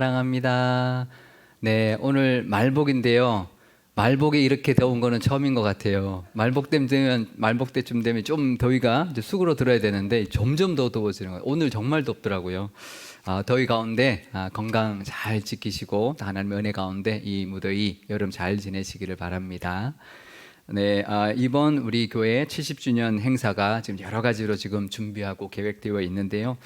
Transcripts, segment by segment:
사랑합니다. 네, 오늘 말복인데요. 말복에 이렇게 더운 거는 처음인 것 같아요. 말복 때쯤 되면 좀 더위가 이제 수그러 들어야 되는데 점점 더 더워지는 거예요. 오늘 정말 덥더라고요. 더위 가운데 건강 잘 지키시고 하나님의 은혜 가운데 이 무더위 여름 잘 지내시기를 바랍니다. 네, 이번 우리 교회 70주년 행사가 지금 여러 가지로 지금 준비하고 계획되어 있는데요.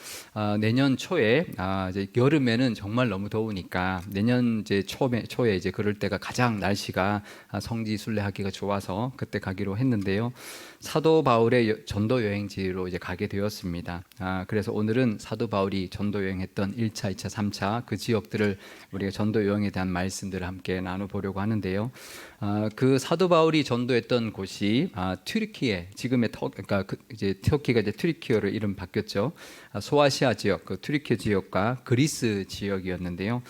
내년 초에 이제 여름에는 정말 너무 더우니까 내년 이제 초에 이제 그럴 때가 가장 날씨가 성지 순례하기가 좋아서 그때 가기로 했는데요. 사도 바울의 전도 여행지로 이제 가게 되었습니다. 그래서 오늘은 사도 바울이 전도 여행했던 1차, 2차, 3차 그 지역들을 우리가 전도 여행에 대한 말씀들을 함께 나눠보려고 하는데요. 그 사도 바울이 전도했던 곳이 튀르키예, 지금의 그러니까 이제 터키가 이제 튀르키예로 이름 바뀌었죠. 소아시아 지역, 그 튀르키예 지역과 그리스 지역이었는데요.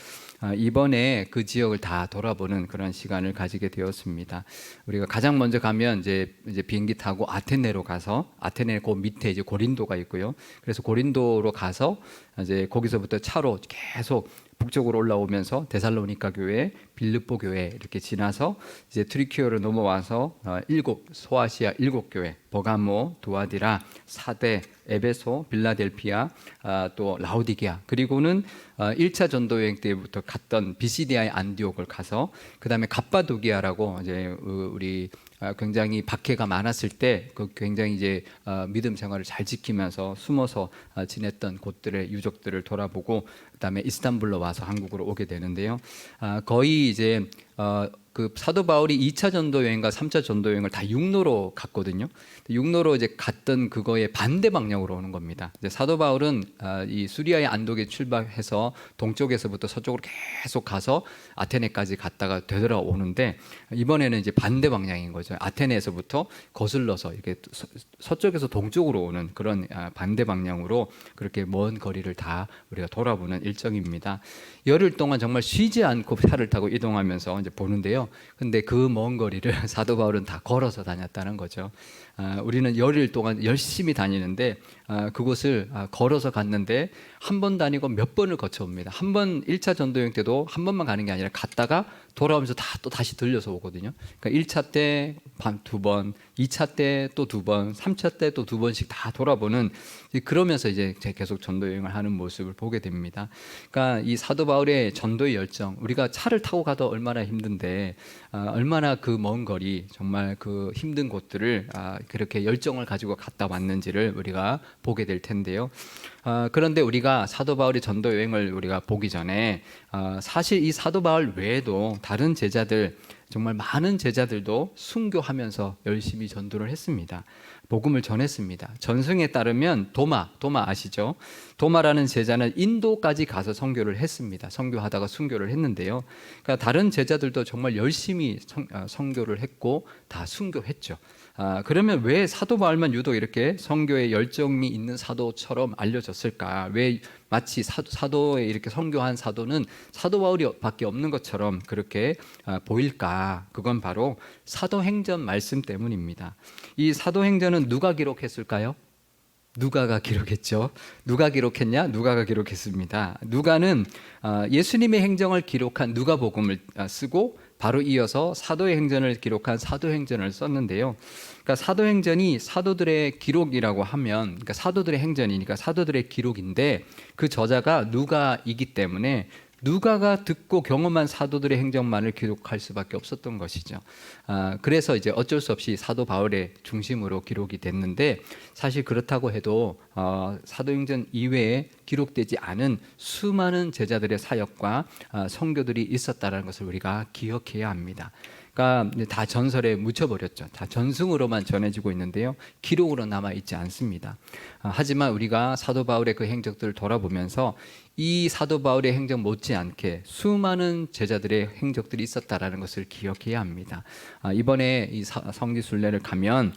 이번에 그 지역을 다 돌아보는 그런 시간을 가지게 되었습니다. 우리가 가장 먼저 가면 이제 비행기 타고 아테네로 가서 아테네 그 밑에 이제 고린도가 있고요. 그래서 고린도로 가서 이제 거기서부터 차로 계속 북쪽으로 올라오면서 데살로니가 교회, 빌립보 교회 이렇게 지나서 이제 트리키오로 넘어와서 소아시아 7교회, 버가모, 두아디라, 사데, 에베소, 빌라델피아, 또 라오디게아, 그리고는 1차 전도 여행 때부터 갔던 비시디아의 안디옥을 가서 그 다음에 갑바도기아라고 이제 우리 굉장히 박해가 많았을 때 그 굉장히 이제 믿음 생활을 잘 지키면서 숨어서 지냈던 곳들의 유적들을 돌아보고 그다음에 이스탄불로 와서 한국으로 오게 되는데요. 거의 이제 그 사도 바울이 2차 전도 여행과 3차 전도 여행을 다 육로로 갔거든요. 육로로 이제 갔던 그거의 반대 방향으로 오는 겁니다. 이제 사도 바울은 이 수리아의 안독에 출발해서 동쪽에서부터 서쪽으로 계속 가서 아테네까지 갔다가 되돌아오는데 이번에는 이제 반대 방향인 거죠. 아테네에서부터 거슬러서 이렇게 서쪽에서 동쪽으로 오는 그런 반대 방향으로 그렇게 먼 거리를 다 우리가 돌아보는 일정입니다. 열흘 동안 정말 쉬지 않고 차를 타고 이동하면서 이제 보는데요. 근데 그 먼 거리를 사도 바울은 다 걸어서 다녔다는 거죠. 우리는 열흘 동안 열심히 다니는데 그곳을 걸어서 갔는데 한 번 다니고 몇 번을 거쳐옵니다. 한 번 1차 전도여행 때도 한 번만 가는 게 아니라 갔다가 돌아오면서 또 다시 들려서 오거든요. 그러니까 1차 때 두 번, 2차 때 또 두 번, 3차 때 또 두 번씩 다 돌아보는, 그러면서 이제 계속 전도 여행을 하는 모습을 보게 됩니다. 그러니까 이 사도 바울의 전도의 열정, 우리가 차를 타고 가도 얼마나 힘든데 얼마나 그 먼 거리 정말 그 힘든 곳들을 그렇게 열정을 가지고 갔다 왔는지를 우리가 보게 될 텐데요. 그런데 우리가 사도 바울의 전도 여행을 우리가 보기 전에 사실 이 사도 바울 외에도 다른 제자들, 정말 많은 제자들도 순교하면서 열심히 전도를 했습니다. 복음을 전했습니다. 전승에 따르면 도마 아시죠? 도마라는 제자는 인도까지 가서 선교를 했습니다. 선교하다가 순교를 했는데요. 그러니까 다른 제자들도 정말 열심히 선교를 했고 다 순교했죠. 그러면 왜 사도 바울만 유독 이렇게 선교에 열정이 있는 사도처럼 알려졌을까? 왜 마치 사도에 이렇게 선교한 사도는 사도 바울이 밖에 없는 것처럼 그렇게 보일까? 그건 바로 사도행전 말씀 때문입니다. 이 사도행전은 누가 기록했을까요? 누가가 기록했죠. 누가 기록했냐? 누가가 기록했습니다. 누가는 예수님의 행정을 기록한 누가복음을 쓰고 바로 이어서 사도의 행전을 기록한 사도행전을 썼는데요. 그러니까 사도행전이 사도들의 기록이라고 하면, 그러니까 사도들의 행전이니까 사도들의 기록인데 그 저자가 누가이기 때문에 누가가 듣고 경험한 사도들의 행적만을 기록할 수밖에 없었던 것이죠. 그래서 이제 어쩔 수 없이 사도 바울의 중심으로 기록이 됐는데, 사실 그렇다고 해도 사도행전 이외에 기록되지 않은 수많은 제자들의 사역과 선교들이 있었다는 것을 우리가 기억해야 합니다. 그러니까 다 전설에 묻혀버렸죠. 다 전승으로만 전해지고 있는데요, 기록으로 남아있지 않습니다. 하지만 우리가 사도 바울의 그 행적들을 돌아보면서 이 사도 바울의 행적 못지않게 수많은 제자들의 행적들이 있었다라는 것을 기억해야 합니다. 이번에 이 성지순례를 가면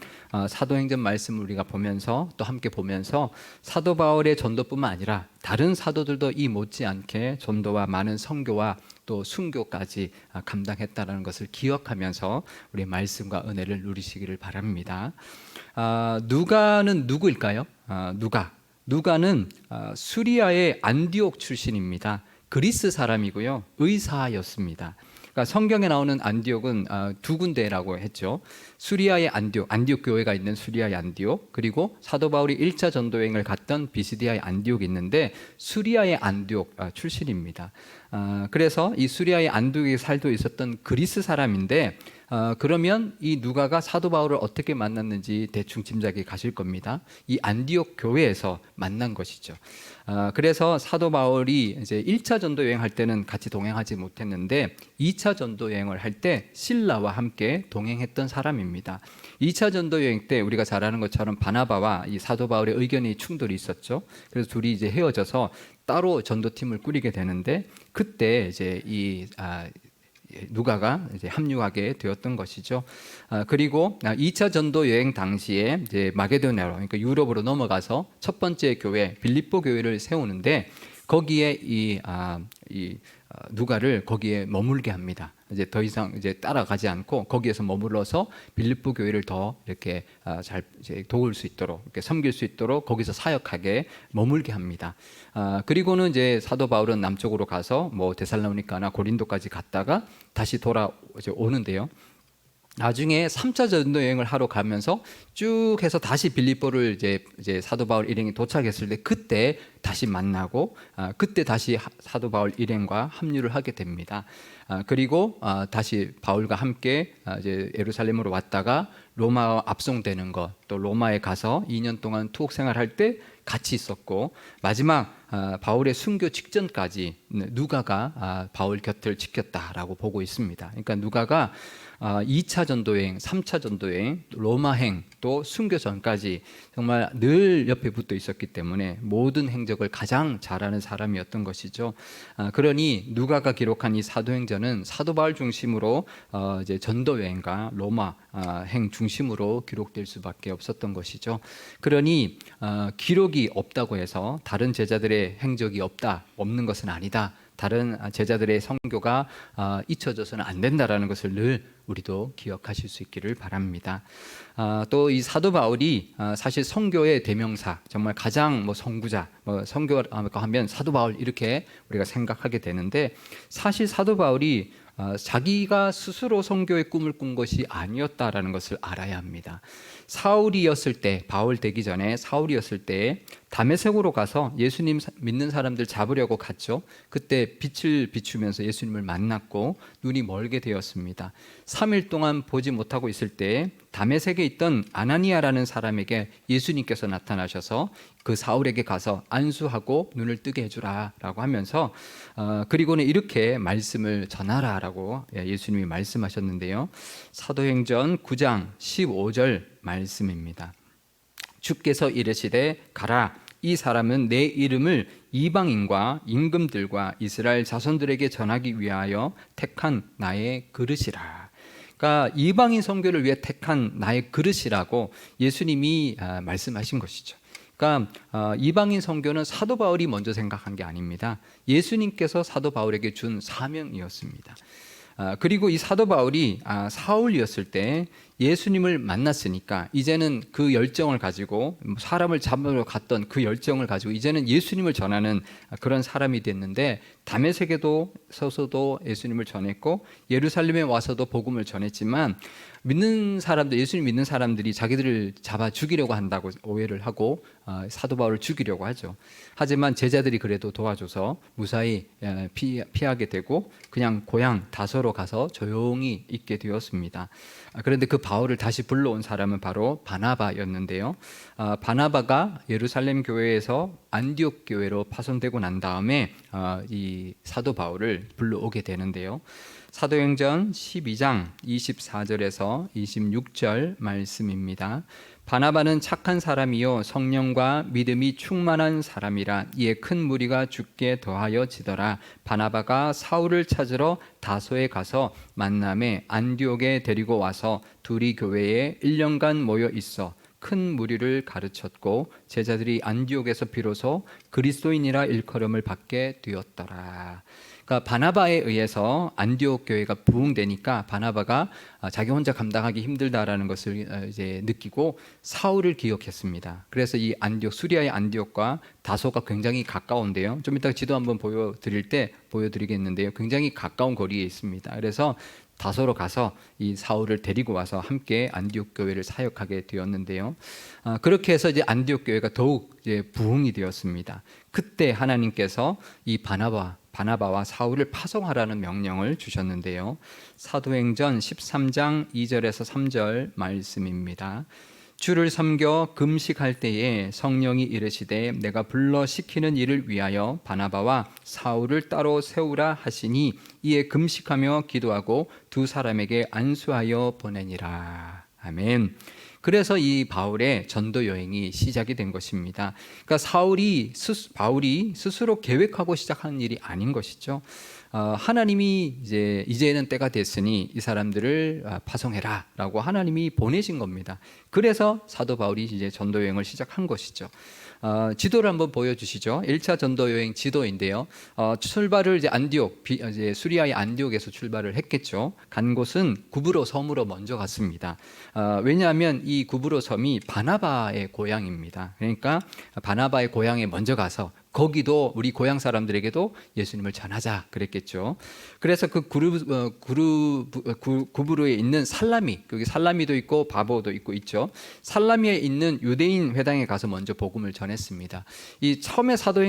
사도행전 말씀을 우리가 보면서 또 함께 보면서 사도 바울의 전도뿐만 아니라 다른 사도들도 이 못지않게 전도와 많은 선교와 또 순교까지 감당했다는 것을 기억하면서 우리 말씀과 은혜를 누리시기를 바랍니다. 누가는 누구일까요? 누가는 수리아의 안디옥 출신입니다. 그리스 사람이고요. 의사였습니다. 그러니까 성경에 나오는 안디옥은 두 군데라고 했죠. 수리아의 안디옥 교회가 있는 수리아의 안디옥, 그리고 사도 바울이 1차 전도 여행을 갔던 비시디아의 안디옥이 있는데 수리아의 안디옥 출신입니다. 그래서 이 수리아의 안디옥에 살고 있었던 그리스 사람인데, 그러면 이 누가가 사도 바울을 어떻게 만났는지 대충 짐작이 가실 겁니다. 이 안디옥 교회에서 만난 것이죠. 그래서 사도 바울이 이제 1차 전도 여행할 때는 같이 동행하지 못했는데 2차 전도 여행을 할 때 실라와 함께 동행했던 사람입니다. 2차 전도 여행 때 우리가 잘 아는 것처럼 바나바와 이 사도 바울의 의견이 충돌이 있었죠. 그래서 둘이 이제 헤어져서 따로 전도팀을 꾸리게 되는데, 그때 이제 누가가 이제 합류하게 되었던 것이죠. 그리고 2차 전도 여행 당시에 이제 마게도냐로, 그러니까 유럽으로 넘어가서 첫 번째 교회 빌립보 교회를 세우는데, 거기에 누가를 거기에 머물게 합니다. 이제 더 이상 이제 따라가지 않고 거기에서 머물러서 빌립보 교회를 더 이렇게 잘 이제 도울 수 있도록, 이렇게 섬길 수 있도록 거기서 사역하게 머물게 합니다. 그리고는 이제 사도 바울은 남쪽으로 가서 뭐 데살로니가나 고린도까지 갔다가 다시 오는데요. 나중에 3차 전도 여행을 하러 가면서 쭉 해서 다시 빌립보를 이제 사도 바울 일행이 도착했을 때 그때 다시 만나고, 그때 다시 사도 바울 일행과 합류를 하게 됩니다. 그리고 다시 바울과 함께 이제 예루살렘으로 왔다가 로마 압송되는 것, 또 로마에 가서 2년 동안 투옥 생활할 때 같이 있었고, 마지막 바울의 순교 직전까지 누가가 바울 곁을 지켰다라고 보고 있습니다. 그러니까 누가가 2차 전도여행, 3차 전도여행, 로마행, 또 순교 전까지 정말 늘 옆에 붙어 있었기 때문에 모든 행적을 가장 잘하는 사람이었던 것이죠. 그러니 누가가 기록한 이 사도행전은 사도 바울 중심으로 이제 전도여행과 로마행 중심으로 기록될 수밖에 없었던 것이죠. 그러니 기록이 없다고 해서 다른 제자들의 행적이 없는 것은 아니다. 다른 제자들의 선교가 잊혀져서는 안 된다라는 것을 늘 우리도 기억하실 수 있기를 바랍니다. 또 이 사도 바울이 사실 선교의 대명사, 정말 가장 선구자, 선교라고 하면 사도 바울 이렇게 우리가 생각하게 되는데, 사실 사도 바울이 자기가 스스로 선교의 꿈을 꾼 것이 아니었다라는 것을 알아야 합니다. 사울이었을 때, 바울 되기 전에 사울이었을 때 다메섹으로 가서 예수님 믿는 사람들 잡으려고 갔죠. 그때 빛을 비추면서 예수님을 만났고 눈이 멀게 되었습니다. 3일 동안 보지 못하고 있을 때 다메섹에 있던 아나니아라는 사람에게 예수님께서 나타나셔서 그 사울에게 가서 안수하고 눈을 뜨게 해주라 라고 하면서 그리고는 이렇게 말씀을 전하라 라고 예수님이 말씀하셨는데요. 사도행전 9장 15절 말씀입니다. 주께서 이르시되 가라, 이 사람은 내 이름을 이방인과 임금들과 이스라엘 자손들에게 전하기 위하여 택한 나의 그릇이라. 그러니까 이방인 선교를 위해 택한 나의 그릇이라고 예수님이 말씀하신 것이죠. 그러니까 이방인 선교는 사도 바울이 먼저 생각한 게 아닙니다. 예수님께서 사도 바울에게 준 사명이었습니다. 그리고 이 사도 바울이 사울이었을 때 예수님을 만났으니까 이제는 그 열정을 가지고, 사람을 잡으러 갔던 그 열정을 가지고 이제는 예수님을 전하는 그런 사람이 됐는데, 다메섹에도 서서도 예수님을 전했고 예루살렘에 와서도 복음을 전했지만, 믿는 사람들, 예수님 믿는 사람들이 자기들을 잡아 죽이려고 한다고 오해를 하고 사도 바울을 죽이려고 하죠. 하지만 제자들이 그래도 도와줘서 무사히 피하게 되고 그냥 고향 다소로 가서 조용히 있게 되었습니다. 그런데 그 바울을 다시 불러온 사람은 바로 바나바였는데요. 바나바가 예루살렘 교회에서 안디옥 교회로 파송되고 난 다음에 이 사도 바울을 불러오게 되는데요. 사도행전 12장 24절에서 26절 말씀입니다. 바나바는 착한 사람이요 성령과 믿음이 충만한 사람이라, 이에 큰 무리가 죽게 더하여 지더라. 바나바가 사울을 찾으러 다소에 가서 만남에 안디옥에 데리고 와서 둘이 교회에 1년간 모여 있어 큰 무리를 가르쳤고, 제자들이 안디옥에서 비로소 그리스도인이라 일컬음을 받게 되었더라. 그러니까 바나바에 의해서 안디옥 교회가 부흥되니까 바나바가 자기 혼자 감당하기 힘들다라는 것을 이제 느끼고 사울을 기억했습니다. 그래서 이 안디옥, 수리아의 안디옥과 다소가 굉장히 가까운데요. 좀 이따 지도 한번 보여드리겠는데요. 굉장히 가까운 거리에 있습니다. 그래서 다소로 가서 이 사울을 데리고 와서 함께 안디옥 교회를 사역하게 되었는데요. 그렇게 해서 이제 안디옥 교회가 더욱 이제 부흥이 되었습니다. 그때 하나님께서 이 바나바와 사울을 파송하라는 명령을 주셨는데요. 사도행전 13장 2절에서 3절 말씀입니다. 주를 섬겨 금식할 때에 성령이 이르시되 내가 불러 시키는 일을 위하여 바나바와 사울을 따로 세우라 하시니 이에 금식하며 기도하고 두 사람에게 안수하여 보내니라. 아멘. 그래서 이 바울의 전도 여행이 시작이 된 것입니다. 그러니까 바울이 스스로 계획하고 시작한 일이 아닌 것이죠. 하나님이 이제는 때가 됐으니 이 사람들을 파송해라라고 하나님이 보내신 겁니다. 그래서 사도 바울이 이제 전도 여행을 시작한 것이죠. 지도를 한번 보여주시죠. 1차 전도 여행 지도인데요. 출발을 이제 수리아의 안디옥에서 출발을 했겠죠. 간 곳은 구브로 섬으로 먼저 갔습니다. 왜냐하면 이 구브로 섬이 바나바의 고향입니다. 그러니까 바나바의 고향에 먼저 가서 거기도 우리 고향 사람들에게도 예수님을 전하자 그랬겠죠. 그래서 그 구브로에 있는 살라미, 여기 살라미도 있고 바보도 있죠. 살라미에 있는 유대인 회당에 가서 먼저 복음을 전했습니다. 이 처음에 사도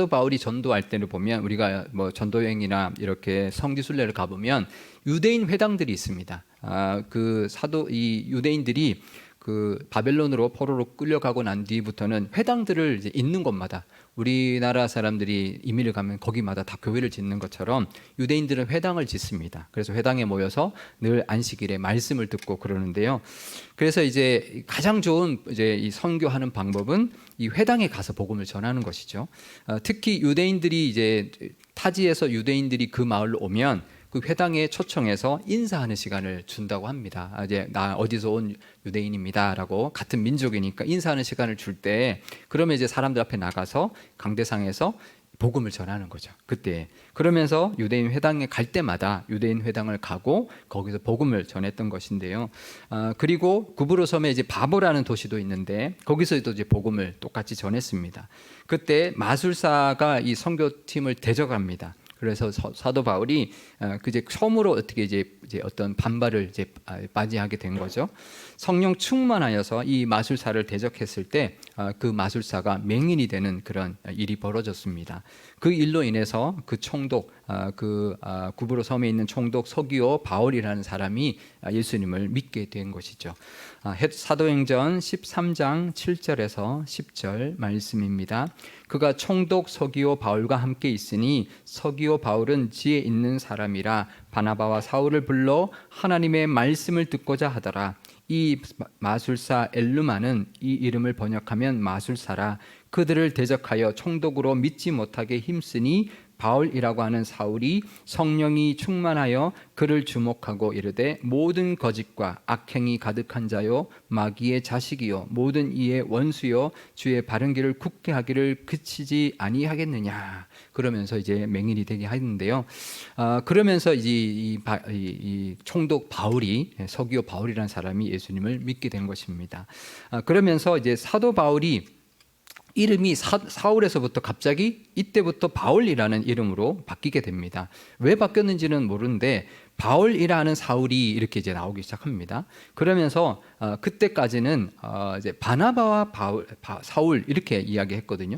바울이 전도할 때를 보면 우리가 뭐 전도여행이나 이렇게 성지순례를 가보면 유대인 회당들이 있습니다. 이 유대인들이 그 바벨론으로 포로로 끌려가고 난 뒤부터는 회당들을 이제 있는 곳마다 우리나라 사람들이 이민을 가면 거기마다 다 교회를 짓는 것처럼 유대인들은 회당을 짓습니다. 그래서 회당에 모여서 늘 안식일에 말씀을 듣고 그러는데요. 그래서 이제 가장 좋은 이 선교하는 방법은 이 회당에 가서 복음을 전하는 것이죠. 특히 타지에서 유대인들이 그 마을로 오면 그 회당에 초청해서 인사하는 시간을 준다고 합니다. 이제 나 어디서 온 유대인입니다라고 같은 민족이니까 인사하는 시간을 줄 때 그러면 이제 사람들 앞에 나가서 강대상에서 복음을 전하는 거죠. 그때 그러면서 유대인 회당에 갈 때마다 유대인 회당을 가고 거기서 복음을 전했던 것인데요. 그리고 구브로 섬에 이제 바보라는 도시도 있는데 거기서도 이제 복음을 똑같이 전했습니다. 그때 마술사가 이 선교팀을 대적합니다. 그래서 사도 바울이 그제 처음으로 어떻게 이제 어떤 반발을 맞이하게 된 거죠. 성령 충만하여서 이 마술사를 대적했을 때 그 마술사가 맹인이 되는 그런 일이 벌어졌습니다. 그 일로 인해서 그 총독, 구브로 섬에 있는 총독 서기오 바울이라는 사람이 예수님을 믿게 된 것이죠. 사도행전 13장 7절에서 10절 말씀입니다. 그가 총독 서기오 바울과 함께 있으니 서기오 바울은 지혜 있는 사람이라 바나바와 사울을 불러 하나님의 말씀을 듣고자 하더라. 이 마술사 엘루마는 이 이름을 번역하면 마술사라. 그들을 대적하여 총독으로 믿지 못하게 힘쓰니 바울이라고 하는 사울이 성령이 충만하여 그를 주목하고 이르되 모든 거짓과 악행이 가득한 자요 마귀의 자식이요 모든 이의 원수요 주의 바른 길을 굳게 하기를 그치지 아니하겠느냐. 그러면서 이제 맹인이 되게 하는데요. 그러면서 이 총독 바울이 서기오 바울이라는 사람이 예수님을 믿게 된 것입니다. 그러면서 이제 사도 바울이 이름이 사울에서부터 갑자기 이때부터 바울이라는 이름으로 바뀌게 됩니다. 왜 바뀌었는지는 모르는데 바울이라는 사울이 이렇게 이제 나오기 시작합니다. 그러면서 그때까지는 이제 바나바와 사울 이렇게 이야기했거든요.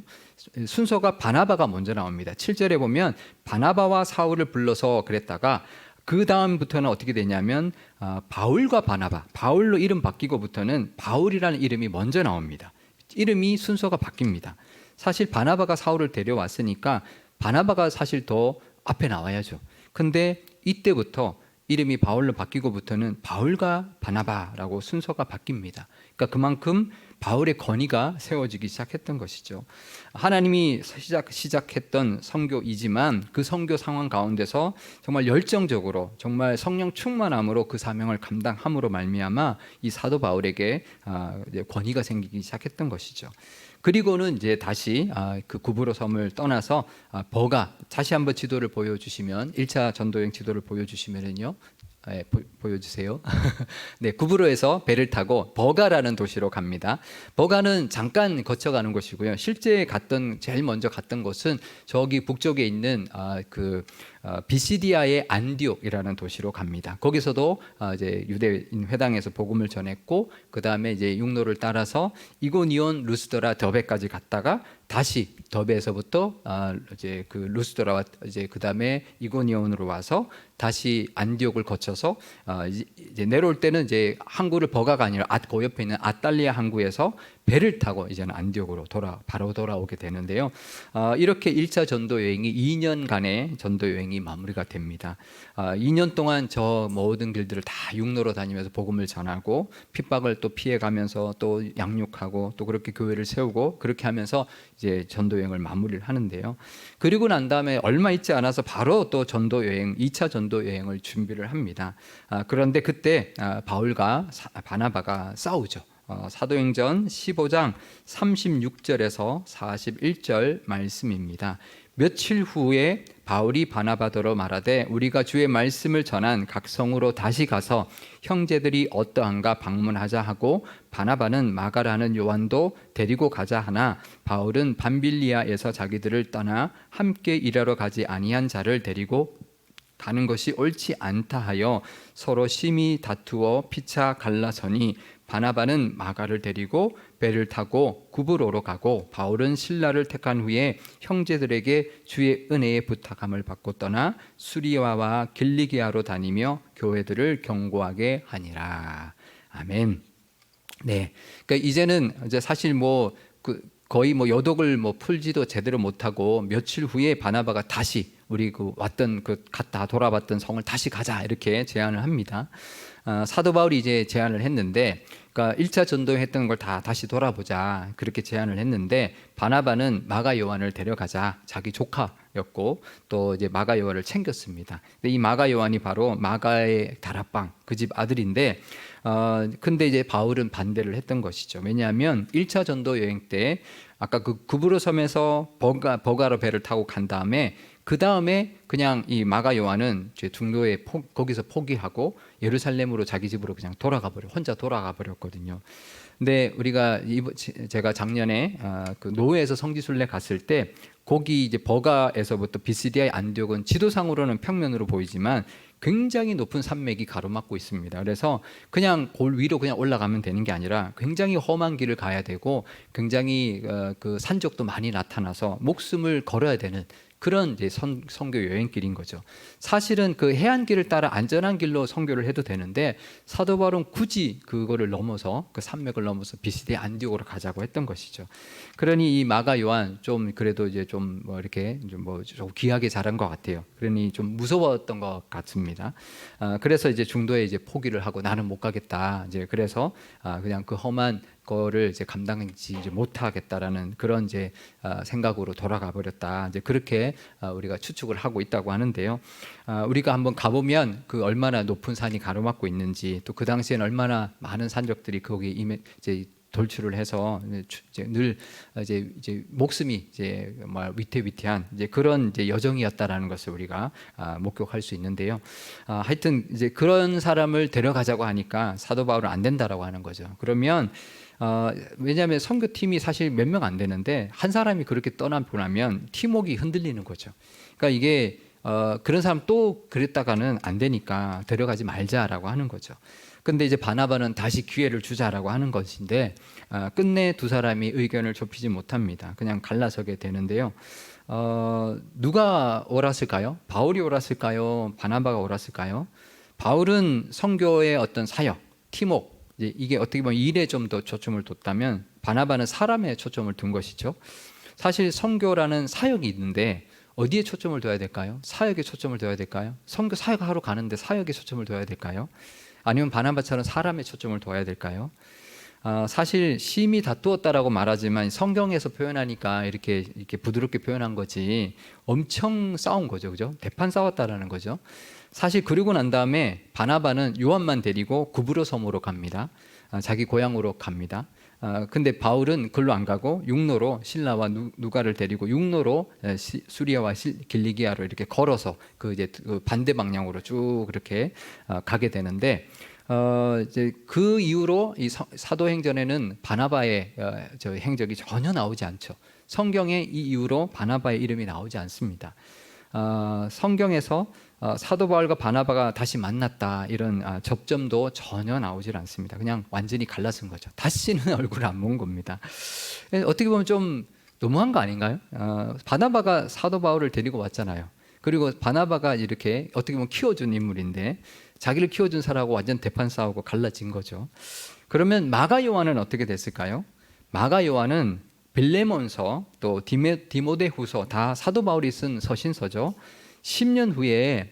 순서가 바나바가 먼저 나옵니다. 7절에 보면 바나바와 사울을 불러서 그랬다가 그 다음부터는 어떻게 되냐면 바울과 바나바, 바울로 이름 바뀌고부터는 바울이라는 이름이 먼저 나옵니다. 이름이 순서가 바뀝니다. 사실 바나바가 사울을 데려왔으니까 바나바가 사실 더 앞에 나와야죠. 근데 이때부터 이름이 바울로 바뀌고부터는 바울과 바나바라고 순서가 바뀝니다. 그러니까 그만큼 바울의 권위가 세워지기 시작했던 것이죠. 하나님이 시작했던 선교이지만 그 선교 상황 가운데서 정말 열정적으로 정말 성령 충만함으로 그 사명을 감당함으로 말미암아 이 사도 바울에게 권위가 생기기 시작했던 것이죠. 그리고는 이제 다시 그 구브로 섬을 떠나서 다시 한번 지도를 보여주시면 1차 전도여행 지도를 보여주시면은요 보여주세요. 네, 구브로에서 배를 타고 버가라는 도시로 갑니다. 버가는 잠깐 거쳐가는 곳이고요. 실제 제일 먼저 갔던 곳은 저기 북쪽에 있는 비시디아의 안디옥이라는 도시로 갑니다. 거기서도 이제 유대인 회당에서 복음을 전했고, 그 다음에 이제 육로를 따라서 이고니온, 루스드라, 더베까지 갔다가 다시 더베에서부터 이제 그 루스드라와 이제 그 다음에 이고니온으로 와서 다시 안디옥을 거쳐서 이제 내려올 때는 이제 항구를 버가가 아니라 그 옆에 있는 아탈리아 항구에서 배를 타고 이제는 안디옥으로 바로 돌아오게 되는데요. 이렇게 1차 전도 여행이 2년간의 전도 여행이 마무리가 됩니다. 2년 동안 저 모든 길들을 다 육로로 다니면서 복음을 전하고 핍박을 또 피해가면서 또 양육하고 또 그렇게 교회를 세우고 그렇게 하면서 이제 전도 여행을 마무리를 하는데요. 그리고 난 다음에 얼마 있지 않아서 바로 또 전도 여행, 2차 전도 여행을 준비를 합니다. 그런데 그때 바울과 바나바가 싸우죠. 사도행전 15장 36절에서 41절 말씀입니다. 며칠 후에 바울이 바나바더러 말하되 우리가 주의 말씀을 전한 각 성으로 다시 가서 형제들이 어떠한가 방문하자 하고 바나바는 마가라는 요한도 데리고 가자 하나 바울은 밤빌리아에서 자기들을 떠나 함께 일하러 가지 아니한 자를 데리고 가는 것이 옳지 않다 하여 서로 심히 다투어 피차 갈라서니 바나바는 마가를 데리고 배를 타고 구브로로 가고 바울은 실라를 택한 후에 형제들에게 주의 은혜의 부탁함을 받고 떠나 수리아와 길리기아로 다니며 교회들을 경고하게 하니라. 아멘. 네, 그러니까 이제는 이제 사실 거의 여독을 풀지도 제대로 못하고 며칠 후에 바나바가 다시 우리 갔다 돌아봤던 성을 다시 가자 이렇게 제안을 합니다. 사도 바울이 이제 제안을 했는데, 그러니까 1차 전도했던 걸 다시 돌아보자 그렇게 제안을 했는데 바나바는 마가 요한을 데려가자 자기 조카였고 또 이제 마가 요한을 챙겼습니다. 근데 이 마가 요한이 바로 마가의 다락방 그 집 아들인데 근데 이제 바울은 반대를 했던 것이죠. 왜냐하면 1차 전도 여행 때 아까 그 구브로 섬에서 버가로 배를 타고 간 다음에 그 다음에 그냥 이 마가 요한은 중도에 거기서 포기하고 예루살렘으로 자기 집으로 그냥 혼자 돌아가 버렸거든요. 근데 제가 작년에 그 노회에서 성지순례 갔을 때 거기 이제 버가에서부터 비시디아의 안디옥은 지도상으로는 평면으로 보이지만 굉장히 높은 산맥이 가로막고 있습니다. 그래서 그냥 골 위로 그냥 올라가면 되는 게 아니라 굉장히 험한 길을 가야 되고 굉장히 그 산적도 많이 나타나서 목숨을 걸어야 되는 그런 이제 선교 여행길인 거죠. 사실은 그 해안길을 따라 안전한 길로 선교를 해도 되는데 사도 바울은 굳이 그거를 넘어서 그 산맥을 넘어서 비시디아 안디옥으로 가자고 했던 것이죠. 그러니 이 마가 요한 좀 그래도 이제 좀 이렇게 좀 귀하게 자란 것 같아요. 그러니 좀 무서웠던 것 같습니다. 그래서 이제 중도에 이제 포기를 하고 나는 못 가겠다. 이제 그래서 그냥 그 험한 거를 이제 감당하지 못하겠다라는 그런 이제 생각으로 돌아가 버렸다. 이제 그렇게 우리가 추측을 하고 있다고 하는데요. 우리가 한번 가보면 그 얼마나 높은 산이 가로막고 있는지 또 그 당시엔 얼마나 많은 산적들이 거기 이제 돌출을 해서 늘 이제 목숨이 이제 위태위태한 이제 그런 이제 여정이었다라는 것을 우리가 목격할 수 있는데요. 하여튼 이제 그런 사람을 데려가자고 하니까 사도 바울은 안 된다라고 하는 거죠. 그러면 왜냐하면 선교팀이 사실 몇 명 안 되는데 한 사람이 그렇게 떠나고 나면 팀워크가 흔들리는 거죠. 그러니까 이게 그런 사람 또 그랬다가는 안 되니까 데려가지 말자라고 하는 거죠. 근데 이제 바나바는 다시 기회를 주자라고 하는 것인데 끝내 두 사람이 의견을 좁히지 못합니다. 그냥 갈라서게 되는데요. 누가 옳았을까요? 바울이 옳았을까요? 바나바가 옳았을까요? 바울은 선교의 어떤 사역, 팀워크 이게 어떻게 보면 일에 좀 더 초점을 뒀다면 바나바는 사람에 초점을 둔 것이죠. 사실 선교라는 사역이 있는데 어디에 초점을 둬야 될까요? 사역에 초점을 둬야 될까요? 선교 사역하러 가는데 사역에 초점을 둬야 될까요? 아니면 바나바처럼 사람에 초점을 둬야 될까요? 사실 심히 다투었다라고 말하지만 성경에서 표현하니까 이렇게 부드럽게 표현한 거지 엄청 싸운 거죠, 그죠? 대판 싸웠다라는 거죠. 사실 그러고 난 다음에 바나바는 요한만 데리고 구브로 섬으로 갑니다. 자기 고향으로 갑니다. 근데 바울은 글로 안 가고 육로로 신라와 누가를 데리고 육로로 수리아와 길리기아로 이렇게 걸어서 이제 그 반대 방향으로 쭉 그렇게 가게 되는데, 이제 그 이후로 이 사도행전에는 바나바의 저 행적이 전혀 나오지 않죠. 성경에 이 이후로 바나바의 이름이 나오지 않습니다. 성경에서 사도 바울과 바나바가 다시 만났다 이런 접점도 전혀 나오질 않습니다. 그냥 완전히 갈라진 거죠. 다시는 얼굴을 안 본 겁니다. 어떻게 보면 좀 너무한 거 아닌가요? 바나바가 사도 바울을 데리고 왔잖아요. 그리고 바나바가 이렇게 어떻게 보면 키워준 인물인데 자기를 키워준 사람하고 완전 대판 싸우고 갈라진 거죠. 그러면 마가 요한은 어떻게 됐을까요? 마가 요한은 빌레몬서 또 디모데후서 다 사도 바울이 쓴 서신서죠. 10년 후에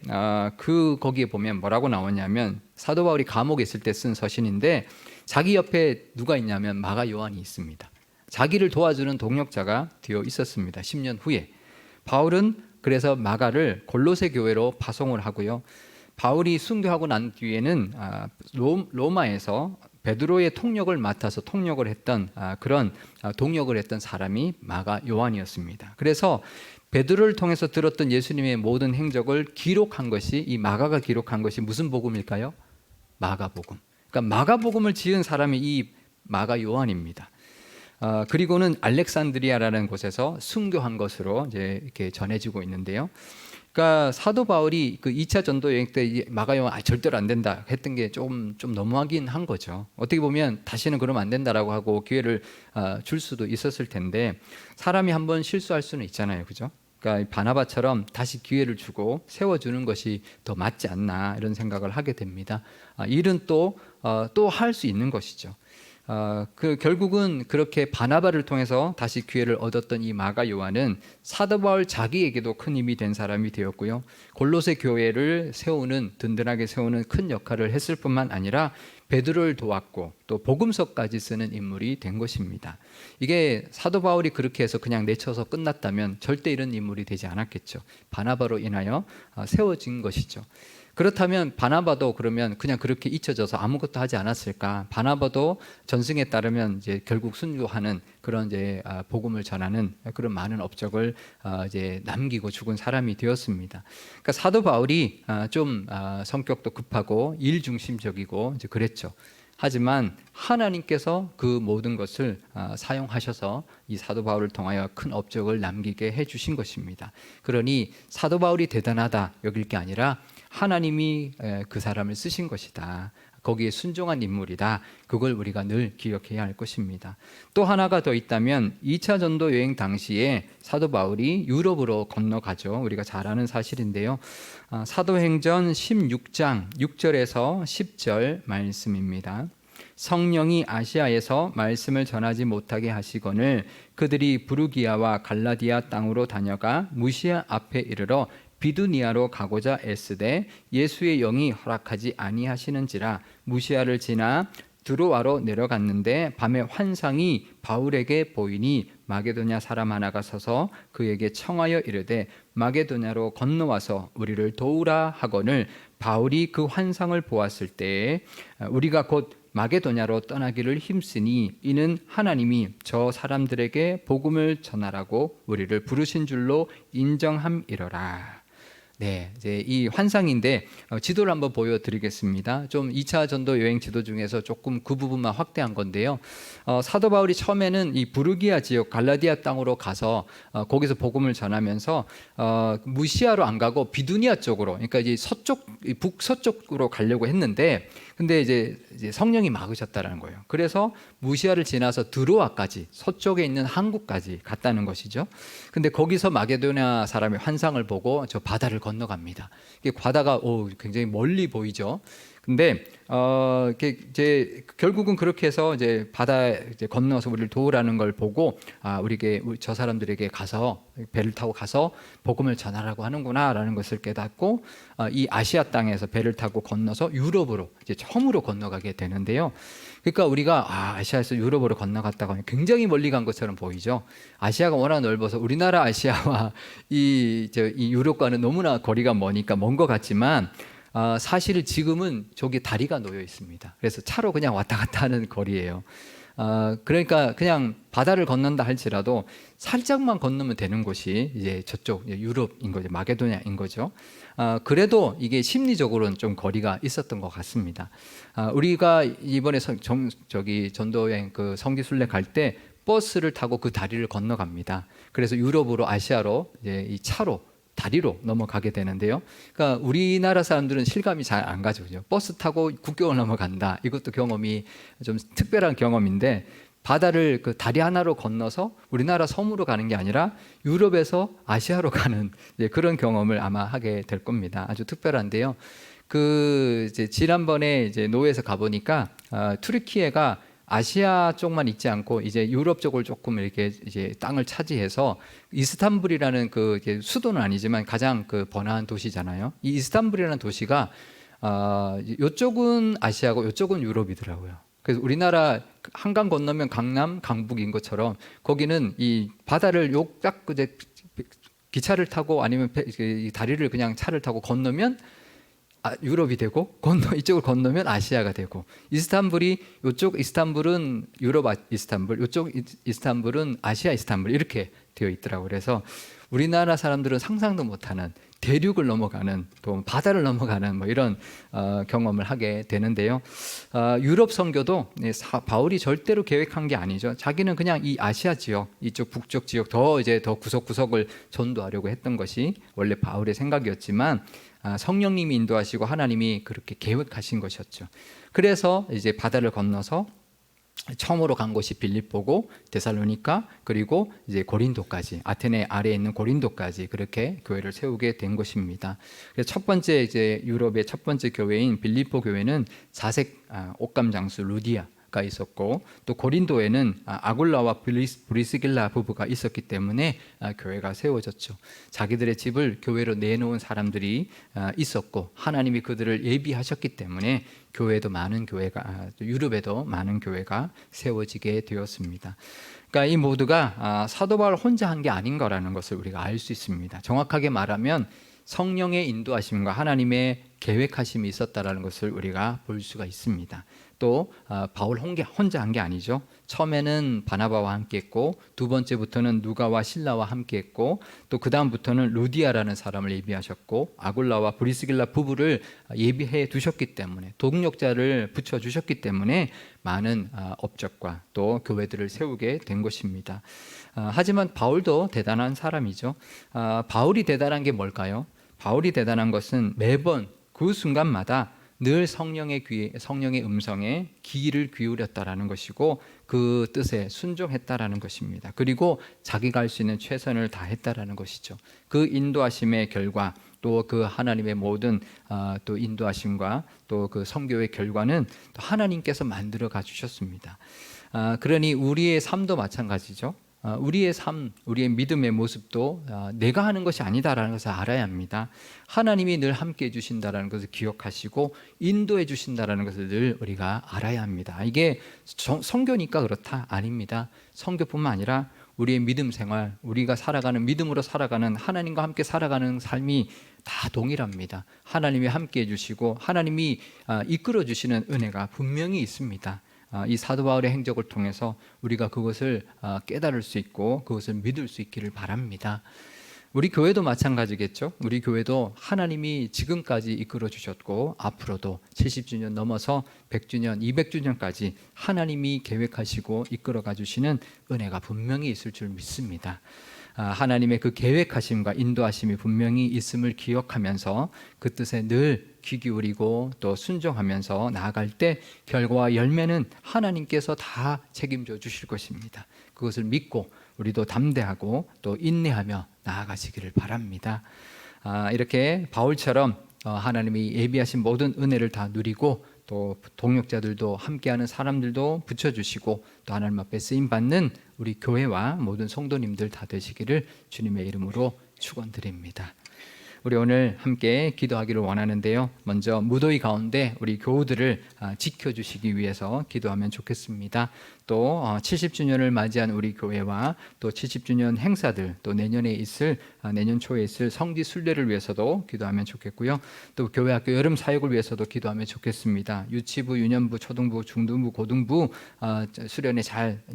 거기에 보면 뭐라고 나오냐면 사도 바울이 감옥에 있을 때 쓴 서신인데 자기 옆에 누가 있냐면 마가 요한이 있습니다. 자기를 도와주는 동역자가 되어 있었습니다. 10년 후에 바울은 그래서 마가를 골로새 교회로 파송을 하고요. 바울이 순교하고 난 뒤에는 로마에서 베드로의 통역을 맡아서 통역을 했던 그런 동역을 했던 사람이 마가 요한이었습니다. 그래서 베드로를 통해서 들었던 예수님의 모든 행적을 기록한 것이 이 마가가 기록한 것이 무슨 복음일까요? 마가복음. 그러니까 마가복음을 지은 사람이 이 마가 요한입니다. 그리고는 알렉산드리아라는 곳에서 순교한 것으로 이제 이렇게 전해지고 있는데요. 그러니까 사도 바울이 그 2차 전도 여행 때 마가 요한 절대로 안 된다 했던 게 좀 너무하긴 한 거죠. 어떻게 보면 다시는 그러면 안 된다라고 하고 기회를 줄 수도 있었을 텐데 사람이 한번 실수할 수는 있잖아요, 그죠? 그러니까 바나바처럼 다시 기회를 주고 세워주는 것이 더 맞지 않나 이런 생각을 하게 됩니다. 일은 또 할 수 있는 것이죠. 결국은 그렇게 바나바를 통해서 다시 기회를 얻었던 이 마가 요한은 사도 바울 자기에게도 큰 힘이 된 사람이 되었고요. 골로새 교회를 든든하게 세우는 큰 역할을 했을 뿐만 아니라 베드로를 도왔고 또 복음서까지 쓰는 인물이 된 것입니다. 이게 사도 바울이 그렇게 해서 그냥 내쳐서 끝났다면 절대 이런 인물이 되지 않았겠죠. 바나바로 인하여 세워진 것이죠. 그렇다면 바나바도 그러면 그냥 그렇게 잊혀져서 아무것도 하지 않았을까? 바나바도 전승에 따르면 이제 결국 순교하는 그런 이제 복음을 전하는 그런 많은 업적을 이제 남기고 죽은 사람이 되었습니다. 그러니까 사도 바울이 좀 성격도 급하고 일 중심적이고 이제 그랬죠. 하지만 하나님께서 그 모든 것을 사용하셔서 이 사도 바울을 통하여 큰 업적을 남기게 해주신 것입니다. 그러니 사도 바울이 대단하다 여길 게 아니라 하나님이 그 사람을 쓰신 것이다. 거기에 순종한 인물이다. 그걸 우리가 늘 기억해야 할 것입니다. 또 하나가 더 있다면 2차 전도 여행 당시에 사도 바울이 유럽으로 건너가죠. 우리가 잘 아는 사실인데요. 사도행전 16장 6절에서 10절 말씀입니다. 성령이 아시아에서 말씀을 전하지 못하게 하시거늘 그들이 부르기아와 갈라디아 땅으로 다녀가 무시아 앞에 이르러 비두니아로 가고자 애쓰되 예수의 영이 허락하지 아니하시는지라 무시아를 지나 드로아로 내려갔는데 밤에 환상이 바울에게 보이니 마게도냐 사람 하나가 서서 그에게 청하여 이르되 마게도냐로 건너와서 우리를 도우라 하거늘 바울이 그 환상을 보았을 때에 우리가 곧 마게도냐로 떠나기를 힘쓰니 이는 하나님이 저 사람들에게 복음을 전하라고 우리를 부르신 줄로 인정함이러라. 네, 이제 이 환상인데 지도를 한번 보여드리겠습니다. 좀 2차 전도 여행 지도 중에서 조금 그 부분만 확대한 건데요. 사도 바울이 처음에는 이 부르기아 지역 갈라디아 땅으로 가서 거기서 복음을 전하면서 무시아로 안 가고 비두니아 쪽으로, 그러니까 이제 북서쪽으로 가려고 했는데, 근데 이제 성령이 막으셨다는 거예요. 그래서 무시아를 지나서 드로아까지 서쪽에 있는 한국까지 갔다는 것이죠. 근데 거기서 마게도냐 사람의 환상을 보고 저 바다를 건너갑니다. 이게 바다가 굉장히 멀리 보이죠. 근데 이제 결국은 그렇게 해서 이제 바다 이제 건너서 우리를 도우라는 걸 보고 저 사람들에게 가서 배를 타고 가서 복음을 전하라고 하는구나라는 것을 깨닫고 이 아시아 땅에서 배를 타고 건너서 유럽으로 이제 처음으로 건너가게 되는데요. 그러니까 우리가 아시아에서 유럽으로 건너갔다고 하면 굉장히 멀리 간 것처럼 보이죠. 아시아가 워낙 넓어서 우리나라 아시아와 이 유럽과는 너무나 거리가 머니까 먼 것 같지만 사실 지금은 저기 다리가 놓여 있습니다. 그래서 차로 그냥 왔다 갔다 하는 거리예요. 그러니까 그냥 바다를 건넌다 할지라도 살짝만 건너면 되는 곳이 이제 저쪽 유럽인 거죠. 마게도냐인 거죠. 그래도 이게 심리적으로는 좀 거리가 있었던 것 같습니다. 우리가 이번에 전도 여행 그 성지순례 갈 때 버스를 타고 그 다리를 건너갑니다. 그래서 유럽으로 아시아로 이제 이 차로 다리로 넘어가게 되는데요. 그러니까 우리나라 사람들은 실감이 잘 안 가죠. 그죠? 버스 타고 국경을 넘어간다. 이것도 경험이 좀 특별한 경험인데 바다를 그 다리 하나로 건너서 우리나라 섬으로 가는 게 아니라 유럽에서 아시아로 가는 그런 경험을 아마 하게 될 겁니다. 아주 특별한데요. 그 이제 지난번에 이제 노회에서 가보니까 튀르키예가 아시아 쪽만 있지 않고 이제 유럽 쪽을 조금 이렇게 이제 땅을 차지해서 이스탄불이라는 그 수도는 아니지만 가장 그 번화한 도시잖아요. 이 이스탄불이라는 도시가 이쪽은 아시아고 이쪽은 유럽이더라고요. 그래서 우리나라 한강 건너면 강남, 강북인 것처럼 거기는 이 바다를 딱 이제 기차를 타고 아니면 다리를 그냥 차를 타고 건너면 유럽이 되고 이쪽을 건너면 아시아가 되고 이쪽 이스탄불은 유럽 이스탄불, 이쪽 이스탄불은 아시아 이스탄불 이렇게 되어 있더라고요. 그래서 우리나라 사람들은 상상도 못하는 대륙을 넘어가는 또 바다를 넘어가는 뭐 이런 경험을 하게 되는데요. 유럽 선교도 바울이 절대로 계획한 게 아니죠. 자기는 그냥 이 아시아 지역, 이쪽 북쪽 지역 더 구석구석을 전도하려고 했던 것이 원래 바울의 생각이었지만 성령님이 인도하시고 하나님이 그렇게 계획하신 것이었죠. 그래서 이제 바다를 건너서 처음으로 간 곳이 빌립보고 데살로니가 그리고 이제 고린도까지 아테네 아래에 있는 고린도까지 그렇게 교회를 세우게 된 것입니다. 그래서 첫 번째 이제 유럽의 첫 번째 교회인 빌립보 교회는 자색 옷감 장수 루디아가 있었고 또 고린도에는 아굴라와 브리스길라 부부가 있었기 때문에 교회가 세워졌죠. 자기들의 집을 교회로 내놓은 사람들이 있었고 하나님이 그들을 예비하셨기 때문에 교회도 많은 교회가 유럽에도 많은 교회가 세워지게 되었습니다. 그러니까 이 모두가 사도 바울 혼자 한 게 아닌 거라는 것을 우리가 알 수 있습니다. 정확하게 말하면 성령의 인도하심과 하나님의 계획하심이 있었다라는 것을 우리가 볼 수가 있습니다. 또 바울 혼자 한 게 아니죠. 처음에는 바나바와 함께했고 두 번째부터는 누가와 실라와 함께했고 또 그 다음부터는 루디아라는 사람을 예비하셨고 아굴라와 브리스길라 부부를 예비해 두셨기 때문에 동력자를 붙여 주셨기 때문에 많은 업적과 또 교회들을 세우게 된 것입니다. 하지만 바울도 대단한 사람이죠. 바울이 대단한 게 뭘까요? 바울이 대단한 것은 매번 그 순간마다 늘 성령의 음성에 귀를 기울였다라는 것이고 그 뜻에 순종했다라는 것입니다. 그리고 자기가 할 수 있는 최선을 다했다라는 것이죠. 그 인도하심의 결과 또 그 하나님의 모든 또 인도하심과 또 그 선교의 결과는 또 하나님께서 만들어 가 주셨습니다. 그러니 우리의 삶도 마찬가지죠. 우리의 삶, 우리의 믿음의 모습도 내가 하는 것이 아니다라는 것을 알아야 합니다. 하나님이 늘 함께 해주신다라는 것을 기억하시고 인도해 주신다라는 것을 늘 우리가 알아야 합니다. 이게 선교니까 그렇다? 아닙니다. 선교뿐만 아니라 우리의 믿음 생활, 우리가 살아가는 믿음으로 살아가는 하나님과 함께 살아가는 삶이 다 동일합니다. 하나님이 함께 해주시고 하나님이 이끌어 주시는 은혜가 분명히 있습니다. 이 사도 바울의 행적을 통해서 우리가 그것을 깨달을 수 있고 그것을 믿을 수 있기를 바랍니다. 우리 교회도 마찬가지겠죠. 우리 교회도 하나님이 지금까지 이끌어 주셨고 앞으로도 70주년 넘어서 100주년, 200주년까지 하나님이 계획하시고 이끌어 가주시는 은혜가 분명히 있을 줄 믿습니다. 하나님의 그 계획하심과 인도하심이 분명히 있음을 기억하면서 그 뜻에 늘 귀 기울이고 또 순종하면서 나아갈 때 결과와 열매는 하나님께서 다 책임져 주실 것입니다. 그것을 믿고 우리도 담대하고 또 인내하며 나아가시기를 바랍니다. 이렇게 바울처럼 하나님이 예비하신 모든 은혜를 다 누리고 또 동역자들도 함께하는 사람들도 붙여주시고 또 하나님 앞에 쓰임받는 우리 교회와 모든 성도님들 다 되시기를 주님의 이름으로 축원드립니다. 우리 오늘 함께 기도하기를 원하는데요. 먼저 무더위 가운데 우리 교우들을 지켜주시기 위해서 기도하면 좋겠습니다. 또 70주년을 맞이한 우리 교회와 또 70주년 행사들, 또 내년에 있을 내년 초에 있을 성지 순례를 위해서도 기도하면 좋겠고요. 또 교회 학교 여름 사역을 위해서도 기도하면 좋겠습니다. 유치부, 유년부, 초등부, 중등부, 고등부 수련회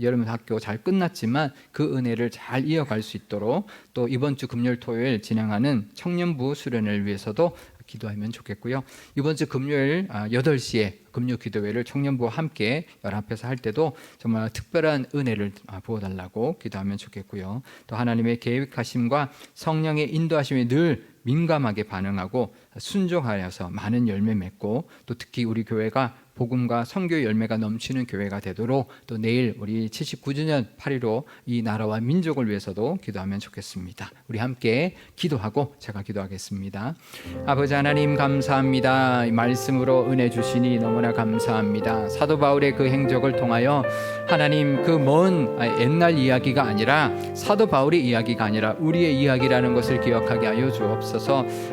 여름 학교 잘 끝났지만 그 은혜를 잘 이어갈 수 있도록, 또 이번 주 금요일 토요일 진행하는 청년부 수련회를 위해서도 기도하면 좋겠고요. 이번 주 금요일 8시에 금요 기도회를 청년부와 함께 연합해서 할 때도 정말 특별한 은혜를 부어달라고 기도하면 좋겠고요. 또 하나님의 계획하심과 성령의 인도하심에 늘 민감하게 반응하고 순종하여서 많은 열매 맺고, 또 특히 우리 교회가 복음과 선교 열매가 넘치는 교회가 되도록, 또 내일 우리 79주년 8.15 이 나라와 민족을 위해서도 기도하면 좋겠습니다. 우리 함께 기도하고 제가 기도하겠습니다. 아버지 하나님 감사합니다. 이 말씀으로 은혜 주시니 너무나 감사합니다. 사도 바울의 그 행적을 통하여 하나님 그 먼 옛날 이야기가 아니라, 사도 바울의 이야기가 아니라 우리의 이야기라는 것을 기억하게 하여 주옵소서.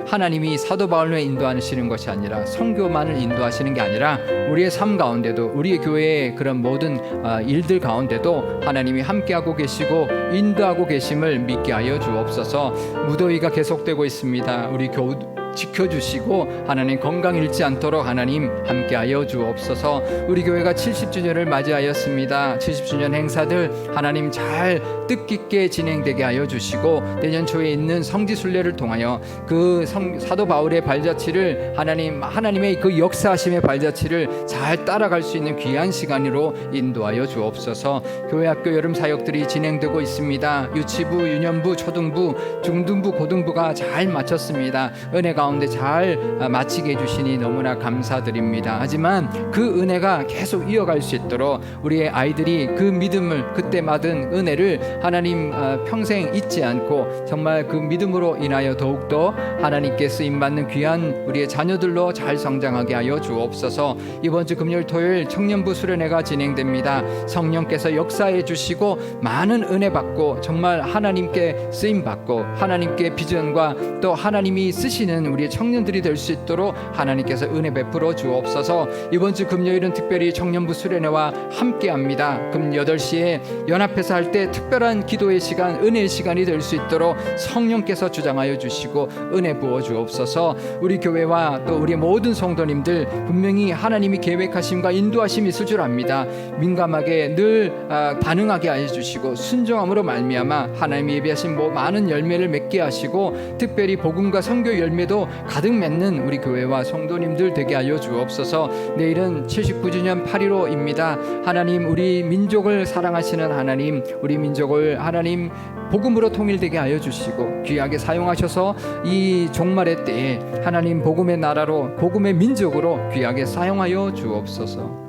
하나님이 사도 바울을 인도하시는 것이 아니라, 선교만을 인도하시는 게 아니라 우리의 삶 가운데도, 우리의 교회의 그런 모든 일들 가운데도 하나님이 함께하고 계시고 인도하고 계심을 믿게 하여 주옵소서. 무더위가 계속되고 있습니다. 우리 교우 지켜주시고 하나님 건강 잃지 않도록 하나님 함께하여 주옵소서. 우리 교회가 70주년을 맞이하였습니다. 70주년 행사들 하나님 잘 뜻깊게 진행되게 하여 주시고, 내년 초에 있는 성지순례를 통하여 그 사도 바울의 발자취를 하나님의 그 역사하심의 발자취를 잘 따라갈 수 있는 귀한 시간으로 인도하여 주옵소서. 교회 학교 여름 사역들이 진행되고 있습니다. 유치부, 유년부, 초등부, 중등부, 고등부가 잘 마쳤습니다. 은혜 가운데 잘 마치게 해주시니 너무나 감사드립니다. 하지만 그 은혜가 계속 이어갈 수 있도록 우리의 아이들이 그 믿음을, 그때 받은 은혜를 하나님 평생 잊지 않고 정말 그 믿음으로 인하여 더욱더 하나님께 쓰임받는 귀한 우리의 자녀들로 잘 성장하게 하여 주옵소서. 이번 주 금요일 토요일 청년부 수련회가 진행됩니다. 성령께서 역사해 주시고 많은 은혜 받고 정말 하나님께 쓰임받고 하나님께 비전과 또 하나님이 쓰시는 우리 청년들이 될 수 있도록 하나님께서 은혜 베풀어 주옵소서. 이번 주 금요일은 특별히 청년부 수련회와 함께합니다. 금 8시에 연합해서 할 때 특별한 기도의 시간, 은혜의 시간이 될 수 있도록 성령께서 주장하여 주시고 은혜 부어 주옵소서. 우리 교회와 또 우리 모든 성도님들 분명히 하나님이 계획하심과 인도하심이 있을 줄 압니다. 민감하게 늘 반응하게 하여 주시고 순종함으로 말미암아 하나님이 예비하신 많은 열매를 맺게 하시고, 특별히 복음과 선교 열매도 가득 맺는 우리 교회와 성도님들 되게 하여 주옵소서. 내일은 79주년 8.15입니다. 하나님 우리 민족을 사랑하시는 하나님, 우리 민족을 하나님 복음으로 통일되게 하여 주시고 귀하게 사용하셔서 이 종말의 때에 하나님 복음의 나라로, 복음의 민족으로 귀하게 사용하여 주옵소서.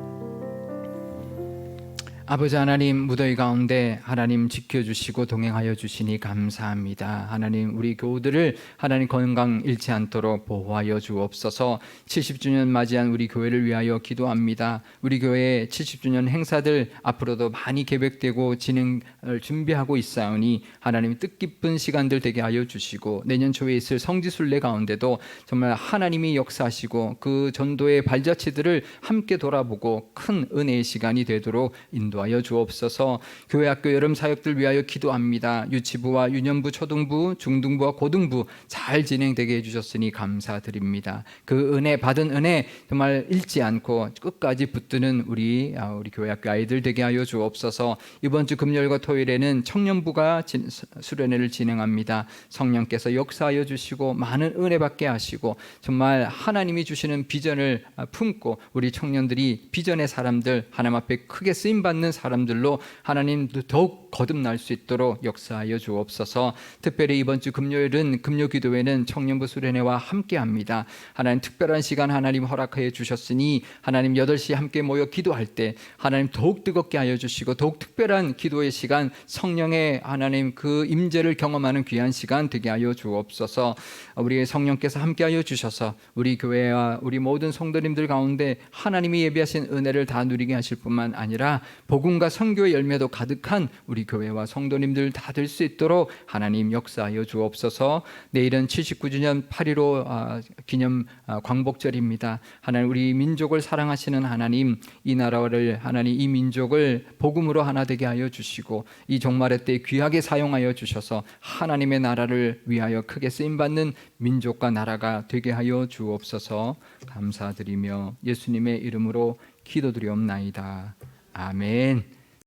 아버지 하나님, 무더위 가운데 하나님 지켜주시고 동행하여 주시니 감사합니다. 하나님 우리 교우들을 하나님 건강 잃지 않도록 보호하여 주옵소서. 70주년 맞이한 우리 교회를 위하여 기도합니다. 우리 교회의 70주년 행사들 앞으로도 많이 계획되고 진행을 준비하고 있사오니 하나님 뜻깊은 시간들 되게 하여 주시고, 내년 초에 있을 성지순례 가운데도 정말 하나님이 역사하시고 그 전도의 발자취들을 함께 돌아보고 큰 은혜의 시간이 되도록 인도하여 주옵소서. 교회 학교 여름 사역들 위하여 기도합니다. 유치부와 유년부, 초등부, 중등부와 고등부 잘 진행되게 해주셨으니 감사드립니다. 그 은혜, 받은 은혜 정말 잃지 않고 끝까지 붙드는 우리 교회 학교 아이들 되게 하여 주옵소서. 이번 주 금요일과 토요일에는 청년부가 수련회를 진행합니다. 성령께서 역사하여 주시고 많은 은혜 받게 하시고 정말 하나님이 주시는 비전을 품고 우리 청년들이 비전의 사람들, 하나님 앞에 크게 쓰임받는 사람들로 하나님 더욱 거듭날 수 있도록 역사하여 주옵소서. 특별히 이번 주 금요일은 금요기도회는 청년부 수련회와 함께합니다. 하나님 특별한 시간 하나님 허락하여 주셨으니 하나님 8시에 함께 모여 기도할 때 하나님 더욱 뜨겁게 하여 주시고 더욱 특별한 기도의 시간, 성령의 하나님 그 임재를 경험하는 귀한 시간 되게 하여 주옵소서. 우리 성령께서 함께하여 주셔서 우리 교회와 우리 모든 성도님들 가운데 하나님이 예비하신 은혜를 다 누리게 하실 뿐만 아니라 복음과 선교의 열매도 가득한 우리 교회와 성도님들 다 될 수 있도록 하나님 역사하여 주옵소서. 내일은 79주년 8.15 기념 광복절입니다. 하나님, 우리 민족을 사랑하시는 하나님, 이 나라를 하나님, 이 민족을 복음으로 하나 되게 하여 주시고 이 종말의 때 귀하게 사용하여 주셔서 하나님의 나라를 위하여 크게 쓰임받는 민족과 나라가 되게 하여 주옵소서. 감사드리며 예수님의 이름으로 기도드리옵나이다. 아멘.